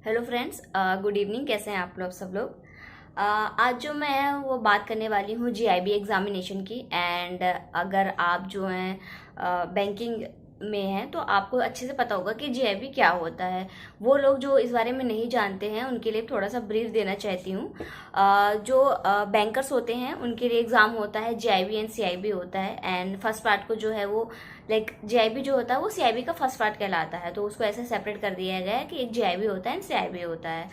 Hello friends, good evening. कैसे हैं आप लोग सब लोग। आज जो मैं है वो बात करने वाली हूँ जीआईबी एग्जामिनेशन की। एंड अगर आप जो हैं बैंकिंग में हैं तो आपको अच्छे से पता होगा कि जीआईबी क्या होता है। वो लोग जो इस बारे में नहीं जानते हैं उनके लिए थोड़ा सा ब्रीफ देना चाहती हूँ। जो बैंकर्स होते हैं उनके लिए एग्ज़ाम होता है जीआईबी एंड सीआईबी होता है। एंड फर्स्ट पार्ट को जो है वो जीआईबी जो होता है वो सीआईबी का फर्स्ट पार्ट कहलाता है, तो उसको ऐसे सेपरेट कर दिया गया है कि एक जीआईबी होता है एंड सीआईबी होता है।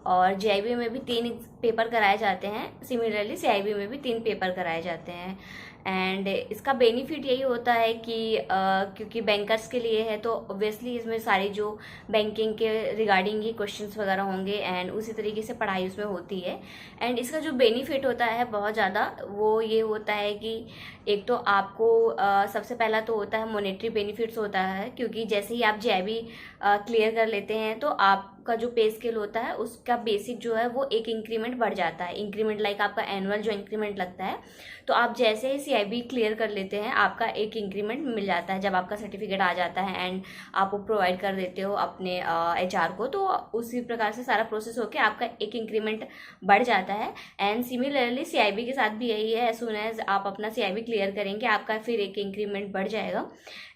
और जीआईबी में भी 3 पेपर कराए जाते हैं, सिमिलरली सीआईबी में भी 3 पेपर कराए जाते हैं। एंड इसका बेनिफिट यही होता है कि क्योंकि बैंकर्स के लिए है तो ऑब्वियसली इसमें सारी जो बैंकिंग के रिगार्डिंग ही क्वेश्चंस वगैरह होंगे एंड उसी तरीके से पढ़ाई उसमें होती है। एंड इसका जो बेनिफिट होता है बहुत ज़्यादा वो ये होता है कि एक तो आपको सबसे पहला तो होता है मॉनेटरी बेनिफिट्स होता है, क्योंकि जैसे ही आप जेआईबी क्लियर कर लेते हैं तो आपका जो पे स्केल होता है उसका बेसिक जो है वो एक इंक्रीमेंट बढ़ जाता है। इंक्रीमेंट लाइक आपका एनुअल जो इंक्रीमेंट लगता है, तो आप जैसे ही सीआईबी क्लियर कर लेते हैं आपका एक इंक्रीमेंट मिल जाता है जब आपका सर्टिफिकेट आ जाता है एंड आप वो प्रोवाइड कर देते हो अपने एचआर को, तो उसी प्रकार से सारा प्रोसेस होकर आपका एक इंक्रीमेंट बढ़ जाता है। एंड सिमिलरली सीआईबी के साथ भी यही है, एज सुन एज आप अपना सीआईबी क्लियर करेंगे आपका फिर एक इंक्रीमेंट बढ़ जाएगा।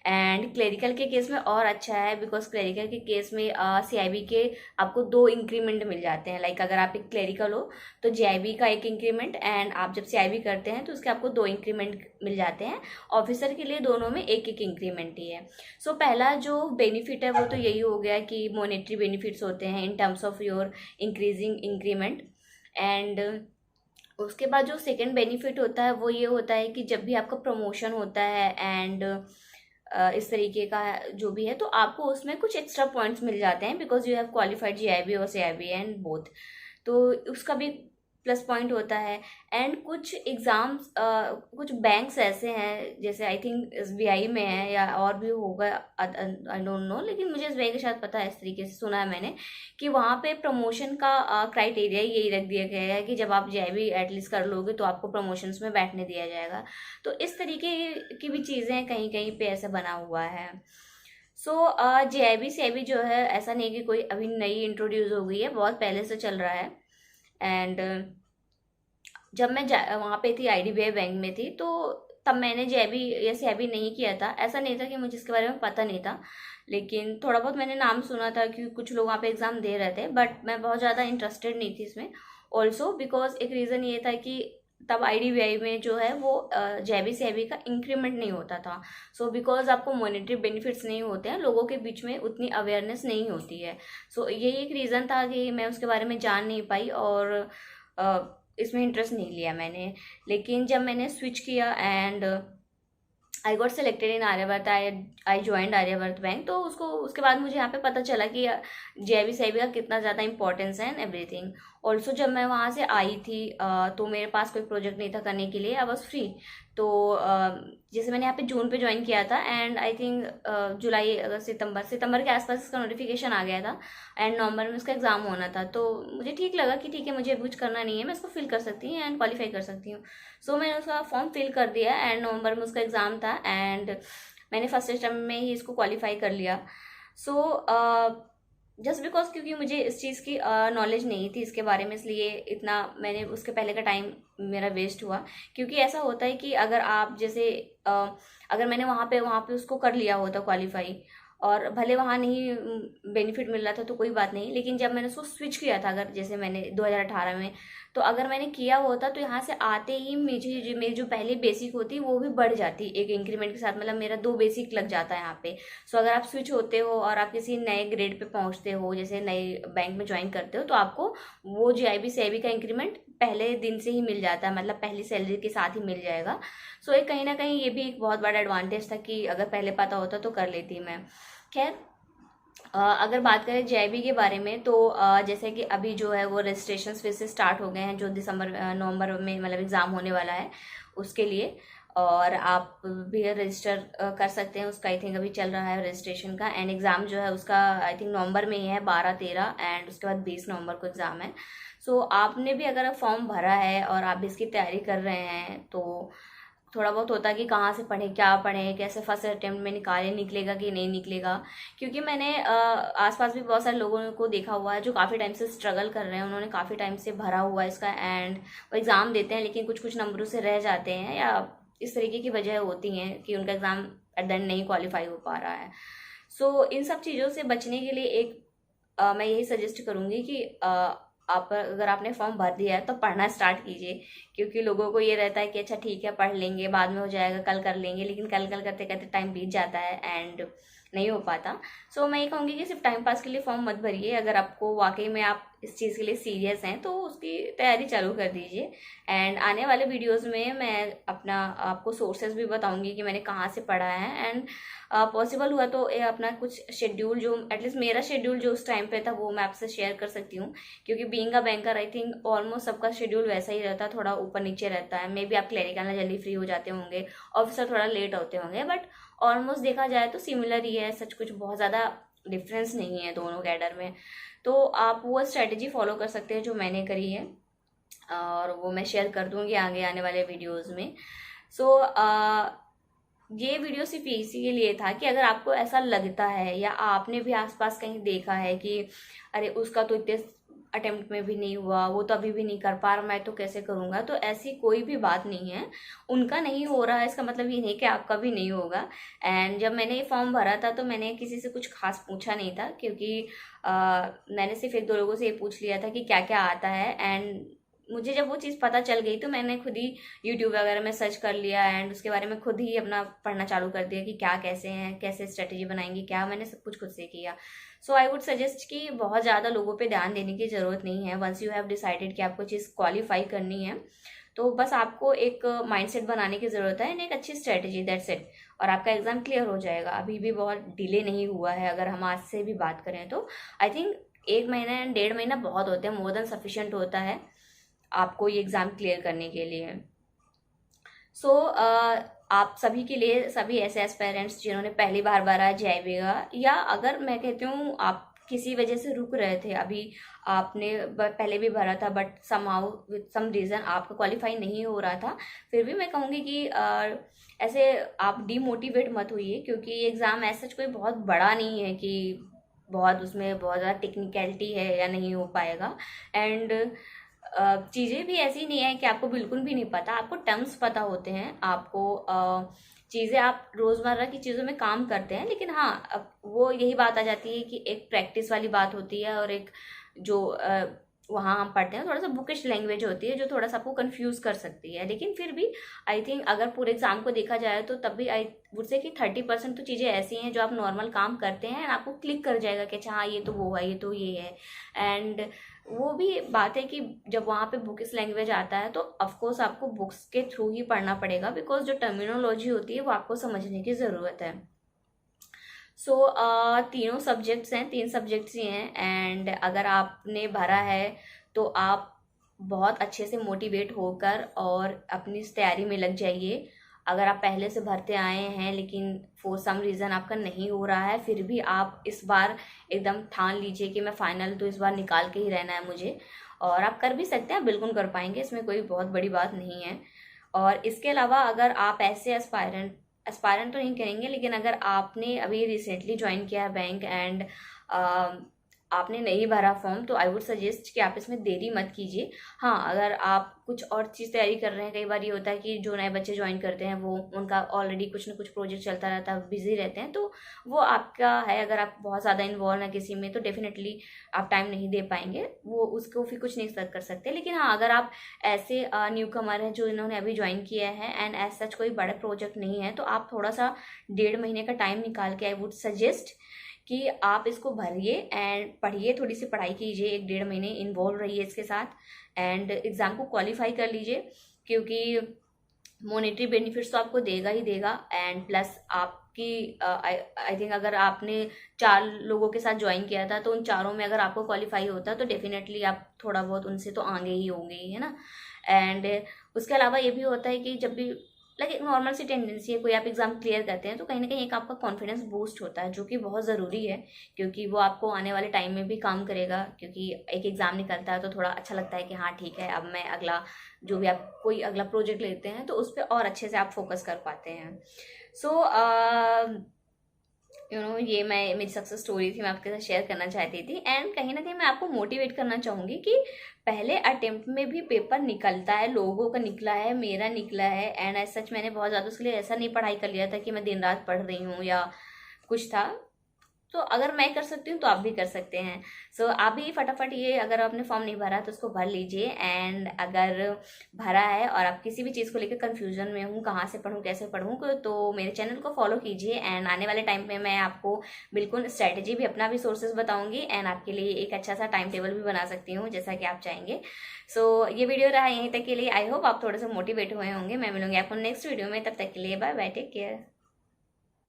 एंड क्लेरिकल के केस में और अच्छा है, बिकॉज क्लेरिकल के केस में सीआईबी के आपको 2 इंक्रीमेंट मिल जाते हैं। लाइक अगर आप एक क्लेरिकल हो तो जीआईबी का एक इंक्रीमेंट, एंड आप जब सीआईबी करते हैं तो उसके आपको 2 इंक्रीमेंट मिल जाते हैं। ऑफिसर के लिए दोनों में एक एक इंक्रीमेंट ही है। सो पहला जो बेनिफिट है वो तो यही हो गया कि मॉनेटरी बेनिफिट्स होते हैं in terms of your increasing increment. And उसके बाद जो सेकंड बेनिफिट होता है वो ये होता है कि जब भी आपका प्रमोशन होता है एंड इस तरीके का जो भी है तो आपको उसमें कुछ एक्स्ट्रा पॉइंट्स मिल जाते हैं, because you have qualified GIB और सीआईबी एंड बोथ, तो उसका भी प्लस पॉइंट होता है। एंड कुछ एग्ज़ाम्स कुछ बैंक्स ऐसे हैं, जैसे आई थिंक एसबीआई में है या और भी होगा, आई डोंट नो, लेकिन मुझे एसबीआई के शायद पता है, इस तरीके से सुना है मैंने कि वहाँ पे प्रमोशन का क्राइटेरिया यही रख दिया गया है कि जब आप जेआईबी एटलीस्ट कर लोगे तो आपको प्रमोशंस में बैठने दिया जाएगा। तो इस तरीके की भी चीज़ें कहीं कहीं पे ऐसा बना हुआ है। सो जेआईबी सीआईबी जो है ऐसा नहीं है कि कोई अभी नई इंट्रोड्यूस हो गई है, बहुत पहले से चल रहा है। एंड जब मैं वहाँ पे थी आईडीबीआई बैंक में थी तो तब मैंने जेबी या सीआईबी नहीं किया था। ऐसा नहीं था कि मुझे इसके बारे में पता नहीं था, लेकिन थोड़ा बहुत मैंने नाम सुना था कि कुछ लोग वहाँ पे एग्ज़ाम दे रहे थे, बट मैं बहुत ज़्यादा इंटरेस्टेड नहीं थी इसमें। ऑल्सो बिकॉज एक रीज़न ये था कि तब आईडीबीआई में जो है वो जेबी सीआईबी का इंक्रीमेंट नहीं होता था। सो बिकॉज आपको मॉनेटरी बेनिफिट्स नहीं होते हैं, लोगों के बीच में उतनी अवेयरनेस नहीं होती है। सो यही एक रीज़न था कि मैं उसके बारे में जान नहीं पाई और इसमें इंटरेस्ट नहीं लिया मैंने। लेकिन जब मैंने स्विच किया and I got selected in Aryavart, I joined Aryavart bank, तो उसके बाद मुझे यहाँ पे पता चला कि जेबी सीआईबी का कितना ज़्यादा इंपॉर्टेंस है एंड एवरीथिंग। ऑल्सो जब मैं वहाँ से आई थी तो मेरे पास कोई प्रोजेक्ट नहीं था करने के लिए, आई वॉज फ्री। तो जैसे मैंने यहाँ पे जून पे ज्वाइन किया था एंड आई थिंक जुलाई अगस्त सितंबर के आसपास इसका नोटिफिकेशन आ गया था एंड नवंबर में इसका एग्ज़ाम होना था। तो मुझे ठीक लगा कि ठीक है, मुझे कुछ करना नहीं है, मैं इसको फिल कर सकती हूँ एंड क्वालिफाई कर सकती हूँ। सो मैंने उसका फॉर्म फिल कर दिया एंड नवंबर में उसका एग्ज़ाम था एंड मैंने फर्स्ट अटेम्प्ट में ही इसको क्वालिफाई कर लिया। सो जस्ट बिकॉज क्योंकि मुझे इस चीज़ की नॉलेज नहीं थी इसके बारे में, इसलिए इतना मैंने उसके पहले का टाइम मेरा वेस्ट हुआ। क्योंकि ऐसा होता है कि अगर आप जैसे अगर मैंने वहाँ पे उसको कर लिया होता क्वालिफाई, और भले वहाँ नहीं बेनिफिट मिल रहा था तो कोई बात नहीं, लेकिन जब मैंने उसको स्विच किया था, अगर जैसे मैंने 2018 में, तो अगर मैंने किया होता तो यहाँ से आते ही मेरी जो पहली बेसिक होती वो भी बढ़ जाती एक इंक्रीमेंट के साथ, मतलब मेरा 2 बेसिक लग जाता है यहाँ पे। सो अगर आप स्विच होते हो और आप किसी नए ग्रेड पे पहुँचते हो, जैसे नए बैंक में ज्वाइन करते हो, तो आपको वो जीआईबी सीआईबी का इंक्रीमेंट पहले दिन से ही मिल जाता है, मतलब पहली सैलरी के साथ ही मिल जाएगा। सो एक कहीं ना कहीं ये भी एक बहुत बड़ा एडवांटेज था कि अगर पहले पता होता तो कर लेती मैं। खैर, अगर बात करें जेआईबी के बारे में तो जैसे कि अभी जो है वो रजिस्ट्रेशन फिर से स्टार्ट हो गए हैं, जो नवंबर में मतलब एग्ज़ाम होने वाला है उसके लिए। और आप भी रजिस्टर कर सकते हैं, उसका आई थिंक अभी चल रहा है रजिस्ट्रेशन का। एंड एग्ज़ाम जो है उसका आई थिंक नवंबर में ही है, 12-13, एंड उसके बाद 20 नवंबर को एग्ज़ाम है। सो आपने भी अगर फॉर्म भरा है और आप भी इसकी तैयारी कर रहे हैं तो थोड़ा बहुत होता है कि कहाँ से पढ़े, क्या पढ़े, कैसे फर्स्ट अटेम्प्ट में निकाले, निकलेगा कि नहीं निकलेगा। क्योंकि मैंने आसपास भी बहुत सारे लोगों को देखा हुआ है जो काफ़ी टाइम से स्ट्रगल कर रहे हैं, उन्होंने काफ़ी टाइम से भरा हुआ है इसका, एंड वो एग्ज़ाम देते हैं लेकिन कुछ कुछ नंबरों से रह जाते हैं, या इस तरीके की वजह होती हैं कि उनका एग्ज़ाम एट द एंड नहीं क्वालिफाई हो पा रहा है। सो इन सब चीज़ों से बचने के लिए एक मैं यही सजेस्ट करूँगी कि आप अगर आपने फॉर्म भर दिया है तो पढ़ना स्टार्ट कीजिए। क्योंकि लोगों को ये रहता है कि अच्छा ठीक है पढ़ लेंगे, बाद में हो जाएगा, कल कर लेंगे, लेकिन कल कल करते करते टाइम बीत जाता है एंड नहीं हो पाता। सो मैं ये कहूँगी कि सिर्फ टाइम पास के लिए फॉर्म मत भरिए। अगर आपको वाकई में आप इस चीज़ के लिए सीरियस हैं तो उसकी तैयारी चालू कर दीजिए। एंड आने वाले वीडियोस में मैं अपना आपको सोर्सेज भी बताऊंगी कि मैंने कहाँ से पढ़ा है, एंड पॉसिबल हुआ तो अपना कुछ शेड्यूल, जो एटलीस्ट मेरा शेड्यूल जो उस टाइम पे था, वो मैं आपसे शेयर कर सकती हूँ। क्योंकि being a banker I think almost सबका शेड्यूल वैसा ही रहता है, थोड़ा ऊपर नीचे रहता है। मे बी आप क्लिनिकल में जल्दी फ्री हो जाते होंगे, ऑफिसर थोड़ा लेट होते होंगे, बट ऑलमोस्ट देखा जाए तो सिमिलर ही है, सच कुछ बहुत ज़्यादा डिफरेंस नहीं है दोनों कैडर में। तो आप वो स्ट्रेटजी फॉलो कर सकते हैं जो मैंने करी है, और वो मैं शेयर कर दूंगी आगे आने वाले वीडियोस में। सो ये वीडियो सिर्फ इसी के लिए था कि अगर आपको ऐसा लगता है या आपने भी आसपास कहीं देखा है कि अरे उसका तो इतने अटेम्प्ट में भी नहीं हुआ, वो तो अभी भी नहीं कर पा रहा, मैं तो कैसे करूँगा, तो ऐसी कोई भी बात नहीं है। उनका नहीं हो रहा है इसका मतलब ये नहीं कि आपका भी नहीं होगा। एंड जब मैंने ये फॉर्म भरा था तो मैंने किसी से कुछ खास पूछा नहीं था, क्योंकि मैंने सिर्फ एक दो लोगों से ये पूछ लिया था कि क्या क्या आता है। एंड मुझे जब वो चीज़ पता चल गई तो मैंने खुद ही यूट्यूब वगैरह में सर्च कर लिया, एंड उसके बारे में खुद ही अपना पढ़ना चालू कर दिया कि क्या कैसे हैं, कैसे स्ट्रेटेजी बनाएंगे, क्या, मैंने सब कुछ खुद से किया। सो आई वुड सजेस्ट कि बहुत ज़्यादा लोगों पे ध्यान देने की ज़रूरत नहीं है। वंस यू हैव डिसाइडेड कि आपको चीज़ क्वालिफाई करनी है तो बस आपको एक माइंडसेट बनाने की ज़रूरत है एंड एक अच्छी स्ट्रेटेजी, दैट्स इट, और आपका एग्ज़ाम क्लियर हो जाएगा। अभी भी बहुत डिले नहीं हुआ है, अगर हम आज से भी बात करें तो आई थिंक 1 महीना एंड 1.5 महीना बहुत होते हैं, मोर देन सफिशिएंट होता है आपको ये एग्ज़ाम क्लियर करने के लिए। सो आप सभी के लिए, सभी ऐसे एस्पायरेंट्स जिन्होंने पहली बार भरा JIB का, या अगर मैं कहती हूँ आप किसी वजह से रुक रहे थे, अभी आपने पहले भी भरा था but somehow with some reason आपका क्वालिफाई नहीं हो रहा था, फिर भी मैं कहूँगी कि ऐसे आप डीमोटिवेट मत होइए। क्योंकि ये एग्ज़ाम ऐसा कोई बहुत बड़ा नहीं है कि बहुत उसमें बहुत ज़्यादा टेक्निकलिटी है या नहीं हो पाएगा। एंड चीज़ें भी ऐसी नहीं है कि आपको बिल्कुल भी नहीं पता, आपको टर्म्स पता होते हैं, आपको चीज़ें, आप रोज़मर्रा की चीज़ों में काम करते हैं, लेकिन हाँ अब वो यही बात आ जाती है कि एक प्रैक्टिस वाली बात होती है, और एक जो वहाँ हम पढ़ते हैं थोड़ा सा बुकिश लैंग्वेज होती है जो थोड़ा सा आपको कंफ्यूज कर सकती है। लेकिन फिर भी आई थिंक अगर पूरे एग्जाम को देखा जाए तो तब भी आई वुड से कि 30% तो चीज़ें ऐसी हैं जो आप नॉर्मल काम करते हैं एंड आपको क्लिक कर जाएगा कि अच्छा हाँ ये तो वो है, ये तो ये है। एंड वो भी बात है कि जब वहाँ पे बुकिश लैंग्वेज आता है तो ऑफकोर्स आपको बुक्स के थ्रू ही पढ़ना पड़ेगा, बिकॉज जो टर्मिनोलॉजी होती है वो आपको समझने की ज़रूरत है। सो तीनों सब्जेक्ट्स हैं, 3 सब्जेक्ट्स ही हैं, एंड अगर आपने भरा है तो आप बहुत अच्छे से मोटिवेट होकर और अपनी इस तैयारी में लग जाइए। अगर आप पहले से भरते आए हैं लेकिन फॉर सम रीज़न आपका नहीं हो रहा है, फिर भी आप इस बार एकदम ठान लीजिए कि मैं फाइनल तो इस बार निकाल के ही रहना है मुझे, और आप कर भी सकते हैं, बिल्कुल कर पाएंगे, इसमें कोई बहुत बड़ी बात नहीं है। और इसके अलावा अगर आप ऐसे एस्पायरेंट तो नहीं करेंगे, लेकिन अगर आपने अभी रिसेंटली ज्वाइन किया है बैंक एंड आपने नहीं भरा फॉर्म, तो आई वुड सजेस्ट कि आप इसमें देरी मत कीजिए। हाँ, अगर आप कुछ और चीज़ तैयारी कर रहे हैं, कई बार ये होता है कि जो नए बच्चे ज्वाइन करते हैं वो उनका ऑलरेडी कुछ ना कुछ प्रोजेक्ट चलता रहता है, बिजी रहते हैं, तो वो आपका है, अगर आप बहुत ज़्यादा इन्वॉल्व हैं किसी में तो डेफिनेटली आप टाइम नहीं दे पाएंगे, वो उसको फिर कुछ नहीं कर सकते। लेकिन हाँ, अगर आप ऐसे न्यू कमर हैं जो इन्होंने अभी ज्वाइन किया है एंड एज सच कोई बड़ा प्रोजेक्ट नहीं है, तो आप थोड़ा सा 1.5 महीने का टाइम निकाल के आई वुड सजेस्ट कि आप इसको भरिए एंड पढ़िए, थोड़ी सी पढ़ाई कीजिए, 1-1.5 महीने इन्वॉल्व रहिए इसके साथ एंड एग्ज़ाम को क्वालिफाई कर लीजिए। क्योंकि मॉनेटरी बेनिफिट्स तो आपको देगा ही देगा, एंड प्लस आपकी आई थिंक अगर आपने 4 लोगों के साथ ज्वाइन किया था तो उन चारों में अगर आपको क्वालिफाई होता तो डेफिनेटली आप थोड़ा बहुत उनसे तो आगे ही होंगे ही, है ना। एंड उसके अलावा ये भी होता है कि जब भी लाइक एक नॉर्मल सी टेंडेंसी है, कोई आप एग्जाम क्लियर करते हैं तो कहीं ना कहीं एक आपका कॉन्फिडेंस बूस्ट होता है, जो कि बहुत ज़रूरी है, क्योंकि वो आपको आने वाले टाइम में भी काम करेगा। क्योंकि एक एग्ज़ाम निकलता है तो थोड़ा अच्छा लगता है कि हाँ ठीक है, अब मैं अगला जो भी आप कोई अगला प्रोजेक्ट लेते हैं तो उस पर और अच्छे से आप फोकस कर पाते हैं। सो ये मेरी सक्सेस स्टोरी थी, मैं आपके साथ शेयर करना चाहती थी। एंड कहीं ना कहीं मैं आपको मोटिवेट करना चाहूँगी कि पहले अटेम्प्ट में भी पेपर निकलता है, लोगों का निकला है, मेरा निकला है। एंड एज सच मैंने बहुत ज़्यादा उसके लिए ऐसा नहीं पढ़ाई कर लिया था कि मैं दिन रात पढ़ रही हूँ या कुछ था। तो अगर मैं कर सकती हूँ तो आप भी कर सकते हैं। सो आप भी फटाफट ये, अगर आपने फॉर्म नहीं भरा तो उसको भर लीजिए। एंड अगर भरा है और आप किसी भी चीज़ को लेकर कंफ्यूजन में हूँ, कहाँ से पढ़ूँ कैसे पढ़ूँ, तो मेरे चैनल को फॉलो कीजिए। एंड आने वाले टाइम में मैं आपको बिल्कुल स्ट्रैटेजी भी, अपना भी सोर्सेज बताऊँगी एंड आपके लिए एक अच्छा सा टाइम टेबल भी बना सकती हूँ जैसा कि आप चाहेंगे। सो ये वीडियो रहा यहीं तक के लिए। आई होप आप थोड़े से मोटिवेट हुए होंगे। मैं मिलूंगी आपको नेक्स्ट वीडियो में, तब तक के लिए बाय बाय, टेक केयर।